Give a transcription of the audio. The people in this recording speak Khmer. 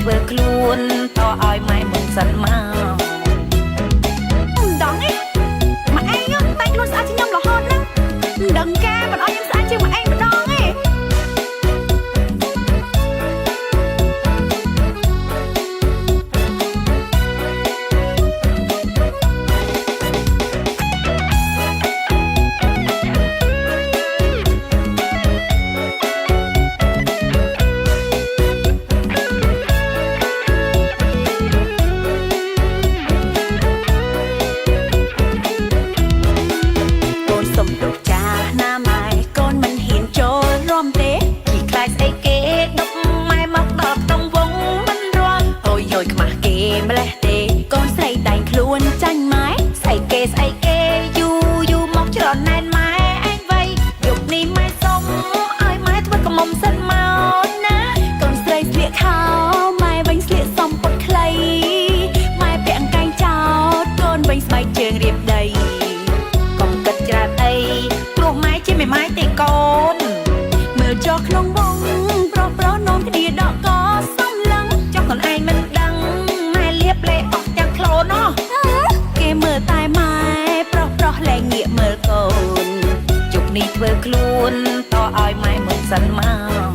ធ្វើខ្លួនតឲ្យម៉ែមិនសិនមកដងឯងម៉ែឯងតែខ្លួនស្អាតជាងខ្ញុំរហូតហ្នឹងដឹងការមិនអោយខ្ញុំស្អាតជាងម៉ែឯងម្ដងឯងម្លេះទេកូនស្រីតែងខ្លួនចាញ់ម៉ែស្អីគេយូមកច្រណែនម៉ែឯងវៃយប់នេះម៉ែសុំឲ្យម៉ែធ្វើកុំមុំសិនមកណាកូនស្រីស្លៀកខោម៉ែវិញស្លៀកសំពត់ខ្លីម៉ែពាក់អង្កែងចោតកូនវិញស្បែកជើងរៀបដីកុំគិតច្រើនអីព្រោះម៉ែជាមេម៉ាយទេកូនមើលចុះក្នុងវងប្រុសនោមគ្នាដកកសំឡឹងចង់ខ្លួនឯងមិនដឹងលេអស់ទាំងខ្លួនណោះគេមើលតែម៉ែប្រុសលែងងាកមើលកូនជប់នេះធ្វើខ្លួនតឲ្យម៉ែមិនសិនមក